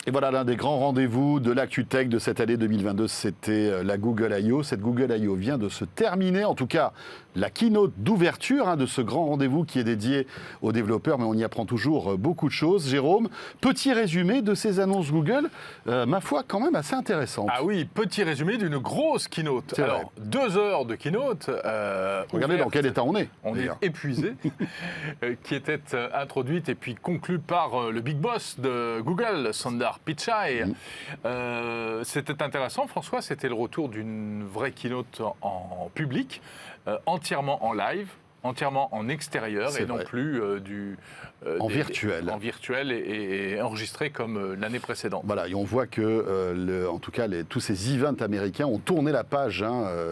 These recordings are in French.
Et voilà, l'un des grands rendez-vous de l'ActuTech de cette année 2022, c'était la Google I.O. Cette Google I.O. vient de se terminer, en tout cas la keynote d'ouverture de ce grand rendez-vous qui est dédié aux développeurs, mais on y apprend toujours beaucoup de choses. Jérôme, petit résumé de ces annonces Google, ma foi quand même assez intéressante. Ah oui, petit résumé d'une grosse keynote. Alors, 2 heures de keynote. Regardez dans quel état on est. On est épuisé, qui était introduite et puis conclue par le big boss de Google, Sundar Pichai. C'était intéressant, François, c'était le retour d'une vraie keynote en public, entièrement en live, entièrement en extérieur et non plus en virtuel. En virtuel et enregistré comme l'année précédente. Voilà, et on voit que, en tout cas, tous ces events américains ont tourné la page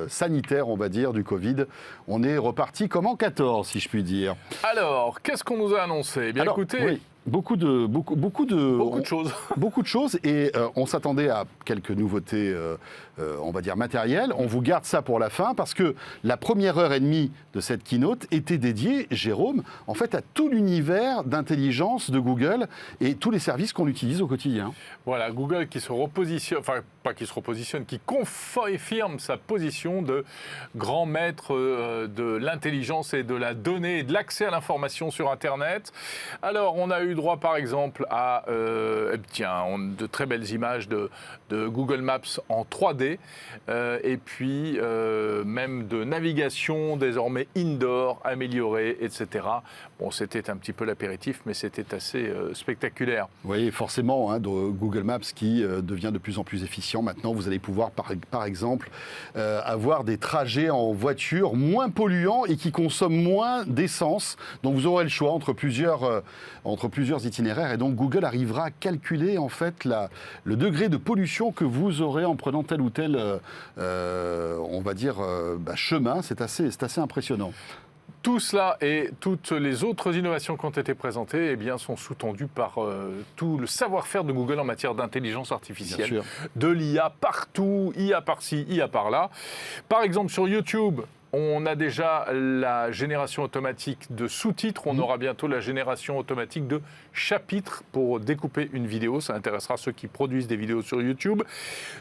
sanitaire, on va dire, du Covid. On est reparti comme en 14, si je puis dire. Alors, qu'est-ce qu'on nous a annoncé ? Eh bien, écoutez... Oui. Beaucoup de choses. Beaucoup de choses et on s'attendait à quelques nouveautés, on va dire matérielles. On vous garde ça pour la fin parce que la première heure et demie de cette keynote était dédiée, Jérôme, en fait à tout l'univers d'intelligence de Google et tous les services qu'on utilise au quotidien. Voilà, Google qui se repositionne, enfin pas qui se repositionne, qui confirme sa position de grand maître de l'intelligence et de la donnée et de l'accès à l'information sur Internet. Alors, on a eu droit par exemple à de très belles images de Google Maps en 3D et puis même de navigation désormais indoor améliorée, etc. Bon, c'était un petit peu l'apéritif, mais c'était assez spectaculaire. Oui, forcément, Google Maps qui devient de plus en plus efficient. Maintenant, vous allez pouvoir par exemple avoir des trajets en voiture moins polluants et qui consomment moins d'essence. Donc vous aurez le choix entre plusieurs itinéraires et donc Google arrivera à calculer en fait le degré de pollution que vous aurez en prenant tel ou tel on va dire chemin. C'est assez impressionnant. Tout cela et toutes les autres innovations qui ont été présentées sont sous-tendues par tout le savoir-faire de Google en matière d'intelligence artificielle, de l'IA partout, IA par-ci, IA par-là. Par exemple, sur YouTube, on a déjà la génération automatique de sous-titres. On aura bientôt la génération automatique de chapitres pour découper une vidéo. Ça intéressera ceux qui produisent des vidéos sur YouTube.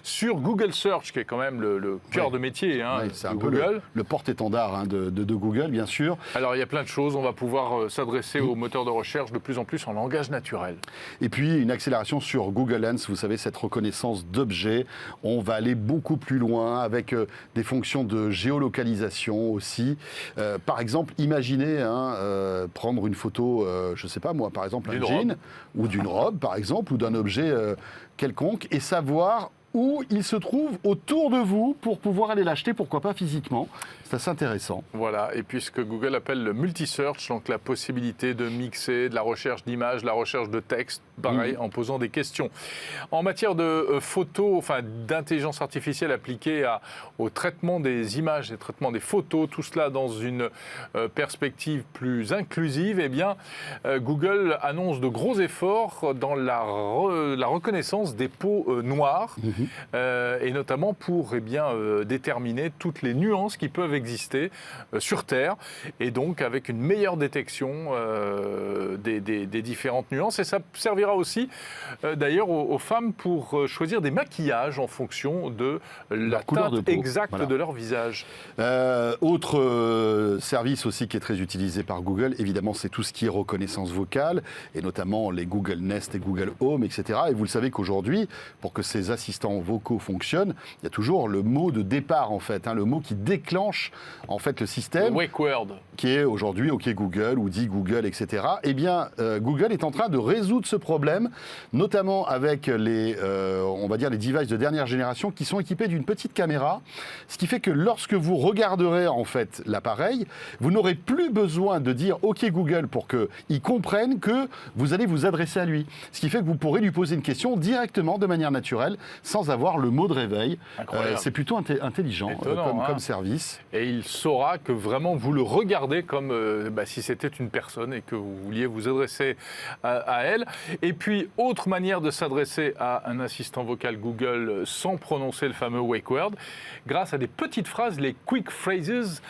Sur Google Search, qui est quand même le cœur de métier c'est de un Google. peu le porte-étendard de Google, bien sûr. Alors, il y a plein de choses. On va pouvoir s'adresser aux moteurs de recherche de plus en plus en langage naturel. Et puis, une accélération sur Google Lens. Vous savez, cette reconnaissance d'objets. On va aller beaucoup plus loin avec des fonctions de géolocalisation aussi. Par exemple, imaginez prendre une photo, je ne sais pas moi, par exemple un jean ou d'une robe, par exemple, ou d'un objet quelconque, et savoir où il se trouve autour de vous pour pouvoir aller l'acheter, pourquoi pas physiquement. C'est assez intéressant. Voilà, et puis ce que Google appelle le multi-search, donc la possibilité de mixer de la recherche d'images, la recherche de texte, pareil, en posant des questions. En matière de photos, d'intelligence artificielle appliquée au traitement des images, et traitement des photos, tout cela dans une perspective plus inclusive, Google annonce de gros efforts dans la reconnaissance des peaux noires, et notamment pour déterminer toutes les nuances qui peuvent exister sur Terre, et donc avec une meilleure détection des différentes nuances. Et ça servira aussi d'ailleurs aux femmes pour choisir des maquillages en fonction de la teinte exacte de leur visage. Autre service aussi qui est très utilisé par Google, évidemment, c'est tout ce qui est reconnaissance vocale, et notamment les Google Nest et Google Home, etc. Et vous le savez qu'aujourd'hui, pour que ces assistants vocaux fonctionnent, il y a toujours le mot de départ, en fait, le mot qui déclenche en fait le système. Le wake word. Qui est aujourd'hui OK Google ou dit Google, etc. Google est en train de résoudre ce problème, notamment avec les devices de dernière génération qui sont équipés d'une petite caméra, ce qui fait que lorsque vous regarderez en fait l'appareil, vous n'aurez plus besoin de dire OK Google pour qu'il comprenne que vous allez vous adresser à lui. Ce qui fait que vous pourrez lui poser une question directement de manière naturelle, sans avoir le mot de réveil. Incroyable. C'est plutôt intelligent comme service. Et il saura que vraiment vous le regardez comme si c'était une personne et que vous vouliez vous adresser à elle. Et puis, autre manière de s'adresser à un assistant vocal Google sans prononcer le fameux wake word, grâce à des petites phrases, les quick phrases,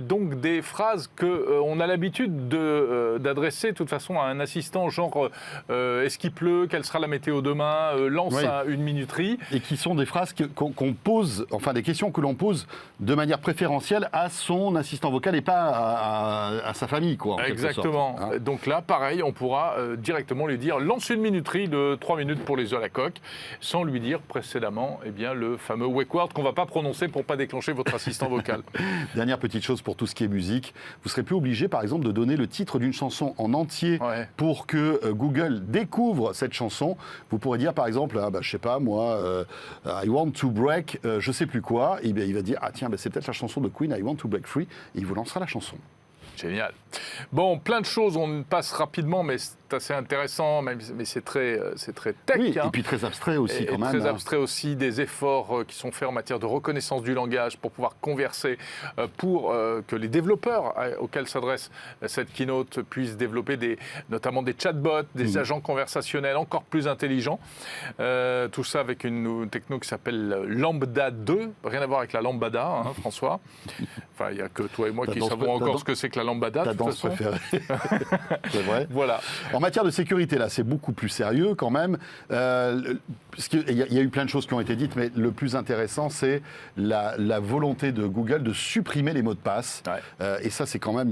donc des phrases qu'on a l'habitude d'adresser de toute façon à un assistant, genre est-ce qu'il pleut, quelle sera la météo demain, lance une minuterie. Et qui sont des phrases qu'on pose, enfin des questions que l'on pose de manière préférentielle à son assistant vocal et pas à sa famille, quoi. Exactement. Sorte, hein. Donc là, pareil, on pourra directement lui dire lance une minuterie de 3 minutes pour les œufs à la coque, sans lui dire précédemment le fameux wake word qu'on ne va pas prononcer pour ne pas déclencher votre assistant vocal. Dernière petite chose pour tout ce qui est musique, vous ne serez plus obligé par exemple de donner le titre d'une chanson en entier pour que Google découvre cette chanson. Vous pourrez dire par exemple, je sais pas moi, I want to break, je sais plus quoi, et bien il va dire tiens, c'est peut-être la chanson de Queen, I want to break free, et il vous lancera la chanson. Génial. Bon, plein de choses, on passe rapidement, mais c'est assez intéressant, mais c'est très tech. Oui, et puis très abstrait aussi quand même. Très abstrait aussi, des efforts qui sont faits en matière de reconnaissance du langage pour pouvoir converser, pour que les développeurs auxquels s'adresse cette keynote puissent développer notamment des chatbots, des agents conversationnels encore plus intelligents. Tout ça avec une techno qui s'appelle Lambda 2, rien à voir avec la lambada, hein, François. Enfin, il n'y a que toi et moi qui savons encore ce que c'est que la lambada. Ta danse préférée. C'est vrai. Voilà. En matière de sécurité, là, c'est beaucoup plus sérieux quand même. Parce qu'il y a eu plein de choses qui ont été dites, mais le plus intéressant, c'est la volonté de Google de supprimer les mots de passe. Et ça, c'est quand même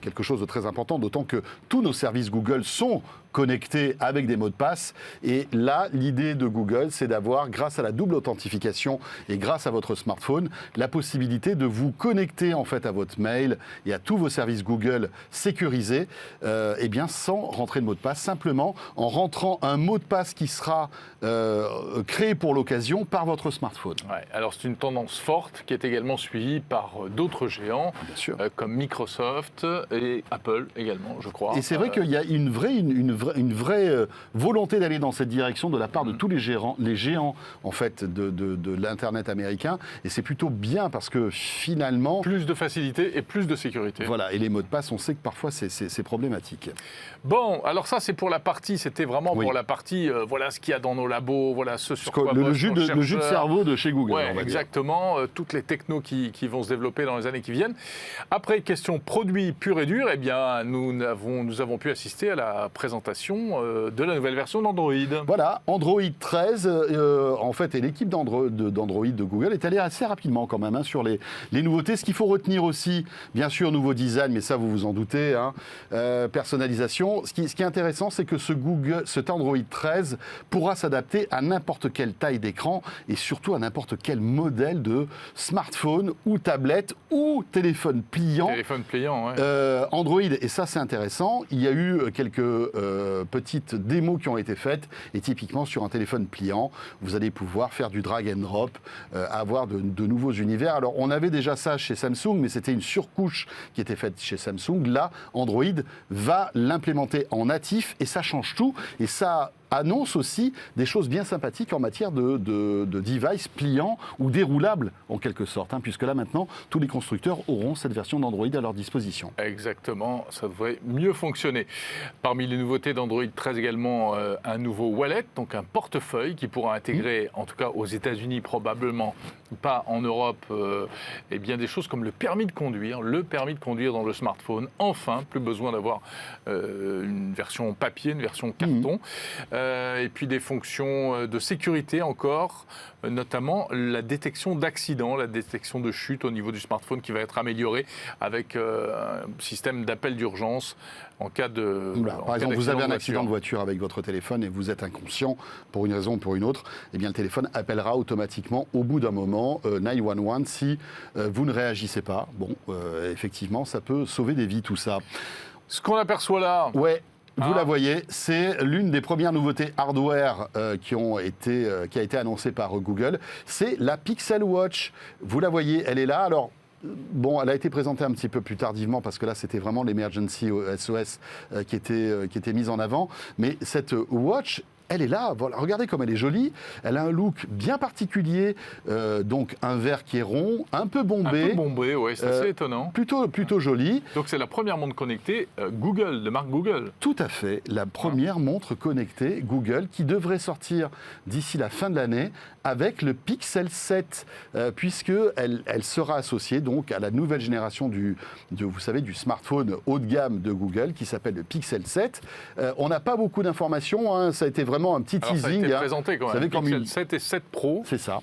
quelque chose de très important, d'autant que tous nos services Google sont connectés avec des mots de passe. Et là, l'idée de Google, c'est d'avoir, grâce à la double authentification et grâce à votre smartphone, la possibilité de vous connecter en fait à votre mail et à tous vos services Google sécurisés, sans rentrer de mot de passe, simplement en rentrant un mot de passe qui sera créé pour l'occasion par votre smartphone. Alors c'est une tendance forte qui est également suivie par d'autres géants, comme Microsoft et Apple également, je crois. Et c'est vrai qu'il y a une vraie volonté d'aller dans cette direction de la part de tous les géants en fait de l'internet américain, et c'est plutôt bien parce que finalement plus de facilité et plus de sécurité. Voilà, et les mots de passe, on sait que parfois c'est problématique. Bon, alors ça c'est pour la partie, c'était vraiment pour la partie, voilà ce qu'il y a dans nos labos, voilà ce sur quoi le jus de cerveau de chez Google. Ouais, exactement, toutes les technos qui vont se développer dans les années qui viennent. Après, question produit pur et dur, nous avons pu assister à la présentation de la nouvelle version d'Android. Voilà, Android 13, en fait, et l'équipe d'Android de Google est allée assez rapidement quand même sur les nouveautés. Ce qu'il faut retenir aussi, bien sûr, nouveau design, mais ça vous vous en doutez, personnalisation. Ce qui est intéressant, c'est que cet Android 13 pourra s'adapter à n'importe quelle taille d'écran et surtout à n'importe quel modèle de smartphone ou tablette ou téléphone pliant. Android, et ça c'est intéressant, il y a eu quelques petites démos qui ont été faites, et typiquement sur un téléphone pliant, vous allez pouvoir faire du drag and drop, avoir de nouveaux univers. Alors on avait déjà ça chez Samsung, mais c'était une surcouche qui était faite chez Samsung. Là, Android va l'implémenter en natif, et ça change tout, et ça annonce aussi des choses bien sympathiques en matière de device pliant ou déroulable en quelque sorte, puisque là maintenant tous les constructeurs auront cette version d'Android à leur disposition. Exactement, ça devrait mieux fonctionner. Parmi les nouveautés d'Android 13 également, un nouveau wallet, donc un portefeuille qui pourra intégrer, en tout cas aux États-Unis probablement, pas en Europe, des choses comme le permis de conduire dans le smartphone. Enfin, plus besoin d'avoir une version papier, une version carton. Et puis des fonctions de sécurité encore, notamment la détection d'accidents, la détection de chute au niveau du smartphone qui va être améliorée avec un système d'appel d'urgence en cas de... Par exemple, vous avez un accident de voiture avec votre téléphone et vous êtes inconscient pour une raison ou pour une autre, le téléphone appellera automatiquement au bout d'un moment 911 si vous ne réagissez pas. Effectivement, ça peut sauver des vies tout ça. Ce qu'on aperçoit là... Vous la voyez, c'est l'une des premières nouveautés hardware qui a été annoncée par Google. C'est la Pixel Watch. Vous la voyez, elle est là. Alors, elle a été présentée un petit peu plus tardivement parce que là, c'était vraiment l'Emergency SOS qui était mise en avant. Mais cette watch elle est là, voilà, regardez comme elle est jolie, elle a un look bien particulier, donc un verre qui est rond, un peu bombé. Un peu bombé, oui, c'est assez étonnant. Plutôt joli. Donc c'est la première montre connectée Google, de marque Google. Tout à fait, la première montre connectée Google qui devrait sortir d'ici la fin de l'année avec le Pixel 7, puisqu'elle sera associée donc à la nouvelle génération vous savez, du smartphone haut de gamme de Google qui s'appelle le Pixel 7. On n'a pas beaucoup d'informations, hein, ça a été vraiment un petit teasing. Ça a été présenté quand même, Pixel 7 et 7 Pro. C'est ça.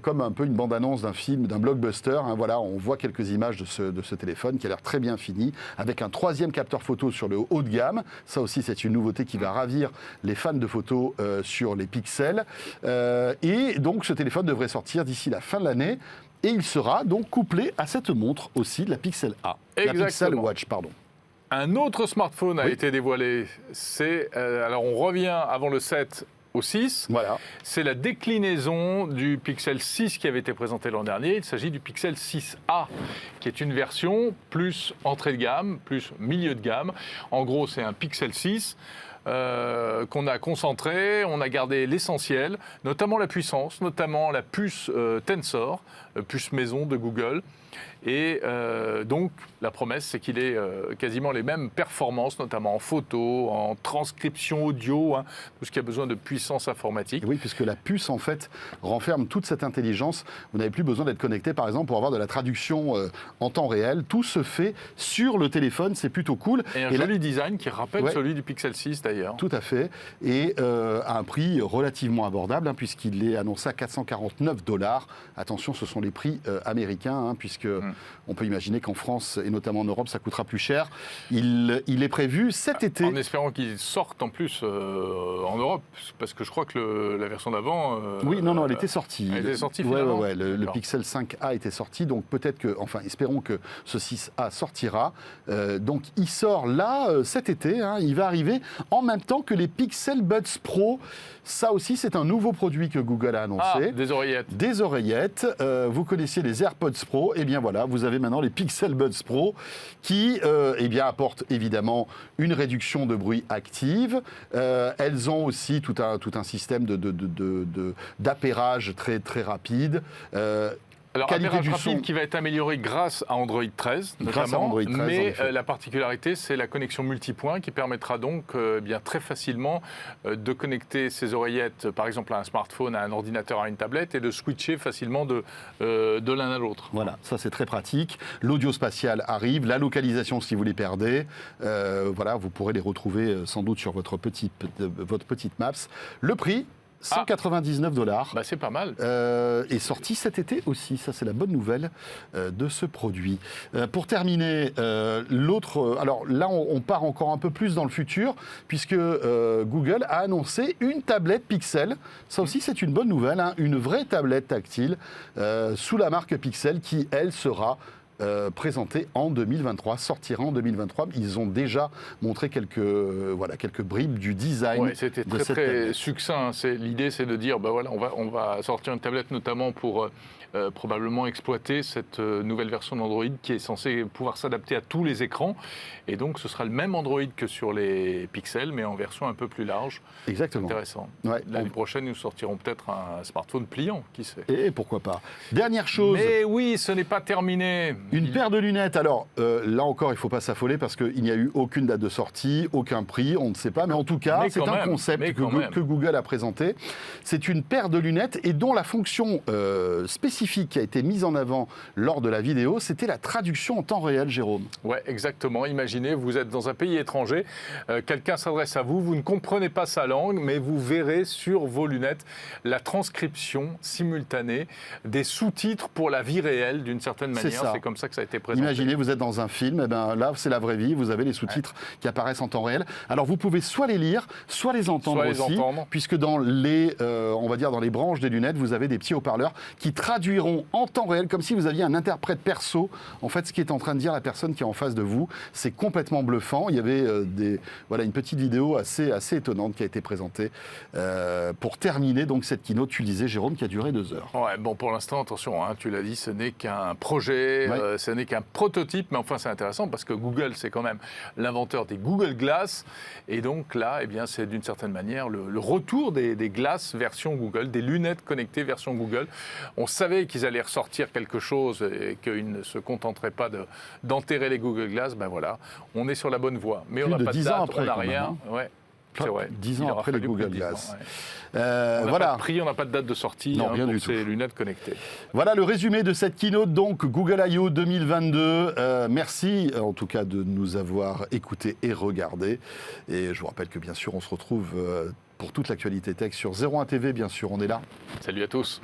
Comme un peu une bande-annonce d'un film, d'un blockbuster. Hein, voilà, on voit quelques images de ce téléphone qui a l'air très bien fini, avec un 3e capteur photo sur le haut de gamme. Ça aussi, c'est une nouveauté qui va ravir les fans de photos sur les pixels. Et donc, ce téléphone devrait sortir d'ici la fin de l'année. Et il sera donc couplé à cette montre aussi, la Pixel A. Exactement. La Pixel Watch, pardon. Un autre smartphone a été dévoilé. Alors, on revient avant le 7 au 6. Voilà. C'est la déclinaison du Pixel 6 qui avait été présenté l'an dernier. Il s'agit du Pixel 6A, qui est une version plus entrée de gamme, plus milieu de gamme. En gros, c'est un Pixel 6 qu'on a concentré, on a gardé l'essentiel, notamment la puissance, notamment la puce Tensor, puce maison de Google. Et donc, la promesse, c'est qu'il ait quasiment les mêmes performances, notamment en photo, en transcription audio, hein, tout ce qui a besoin de puissance informatique. Oui, puisque la puce, en fait, renferme toute cette intelligence. Vous n'avez plus besoin d'être connecté, par exemple, pour avoir de la traduction en temps réel. Tout se fait sur le téléphone, c'est plutôt cool. Et un joli design qui rappelle celui du Pixel 6, d'ailleurs. Tout à fait. Et à un prix relativement abordable, hein, puisqu'il est annoncé à $449. Attention, ce sont les prix américains, hein, puisque on peut imaginer qu'en France, et notamment en Europe, ça coûtera plus cher. Il est prévu cet été. En espérant qu'il sorte en plus en Europe, parce que je crois que la version d'avant... oui, non, elle était sortie. Elle était sortie finalement. Ouais, le Pixel 5A était sorti, donc peut-être que, enfin, espérons que ce 6A sortira. Donc il sort là, cet été, hein, il va arriver en même temps que les Pixel Buds Pro. Ça aussi, c'est un nouveau produit que Google a annoncé. Ah, des oreillettes. Des oreillettes. Vous connaissiez les AirPods Pro, et bien voilà, vous avez maintenant les Pixel Buds Pro qui apportent évidemment une réduction de bruit active. Elles ont aussi tout un système d'appairage très, très rapide. Alors, appairage rapide qui va être amélioré grâce à Android 13, notamment, mais la particularité, c'est la connexion multipoint qui permettra donc très facilement de connecter ces oreillettes, par exemple à un smartphone, à un ordinateur, à une tablette, et de switcher facilement de l'un à l'autre. Voilà, ça c'est très pratique. L'audio spatial arrive, la localisation si vous les perdez, voilà, vous pourrez les retrouver sans doute sur votre petite Maps. Le prix, $199. Bah c'est pas mal. Est sorti cet été aussi, ça c'est la bonne nouvelle de ce produit. Pour terminer, alors là on part encore un peu plus dans le futur, puisque Google a annoncé une tablette Pixel. Ça aussi c'est une bonne nouvelle, hein, une vraie tablette tactile sous la marque Pixel qui, elle, sera présenté en 2023, sortira en 2023. Ils ont déjà montré quelques bribes du design. Ouais, c'était très succinct. L'idée, c'est de dire, on va sortir une tablette notamment pour probablement exploiter cette nouvelle version d'Android qui est censée pouvoir s'adapter à tous les écrans. Et donc, ce sera le même Android que sur les Pixels, mais en version un peu plus large. Exactement. Intéressant. Ouais. L'année prochaine, nous sortirons peut-être un smartphone pliant, qui sait. Et pourquoi pas. Dernière chose. Mais oui, ce n'est pas terminé. Une paire de lunettes. Alors, là encore, il ne faut pas s'affoler parce qu'il n'y a eu aucune date de sortie, aucun prix, on ne sait pas. Mais en tout cas, c'est un concept que Google a présenté. C'est une paire de lunettes et dont la fonction spécifique qui a été mise en avant lors de la vidéo, c'était la traduction en temps réel, Jérôme. Ouais, exactement. Imaginez, vous êtes dans un pays étranger, quelqu'un s'adresse à vous, vous ne comprenez pas sa langue, mais vous verrez sur vos lunettes la transcription simultanée des sous-titres pour la vie réelle, d'une certaine manière. C'est comme ça que ça a été présenté. Imaginez, vous êtes dans un film, et là, c'est la vraie vie, vous avez les sous-titres qui apparaissent en temps réel. Alors, vous pouvez soit les lire, soit les entendre puisque dans les, on va dire, dans les branches des lunettes, vous avez des petits haut-parleurs qui traduiront en temps réel, comme si vous aviez un interprète perso, en fait, ce qui est en train de dire la personne qui est en face de vous. C'est complètement bluffant. Il y avait une petite vidéo assez étonnante qui a été présentée pour terminer donc cette keynote, tu le disais, Jérôme, qui a duré 2 heures. Ouais, bon, pour l'instant, attention, hein, tu l'as dit, ce n'est qu'un projet. ce n'est qu'un prototype, mais enfin c'est intéressant parce que Google, c'est quand même l'inventeur des Google Glass. Et donc là, eh bien, c'est d'une certaine manière le retour des Glass version Google, des lunettes connectées version Google. On savait qu'ils allaient ressortir quelque chose et qu'ils ne se contenteraient pas d'enterrer les Google Glass. Ben voilà, on est sur la bonne voie. Mais Plus on n'a de pas de 10 date, ans après, on n'a quand même, rien. hein. Ouais. C'est vrai. 10 Il ans aura après les fallu Google plus de 10 Glass. ans, ouais. On n'a pas de prix, on n'a pas de date de sortie Non, rien pour du ces tout. lunettes connectées. Voilà le résumé de cette keynote, donc Google I.O. 2022. Merci en tout cas de nous avoir écoutés et regardés. Et je vous rappelle que bien sûr, on se retrouve pour toute l'actualité tech sur 01 TV, bien sûr, on est là. Salut à tous.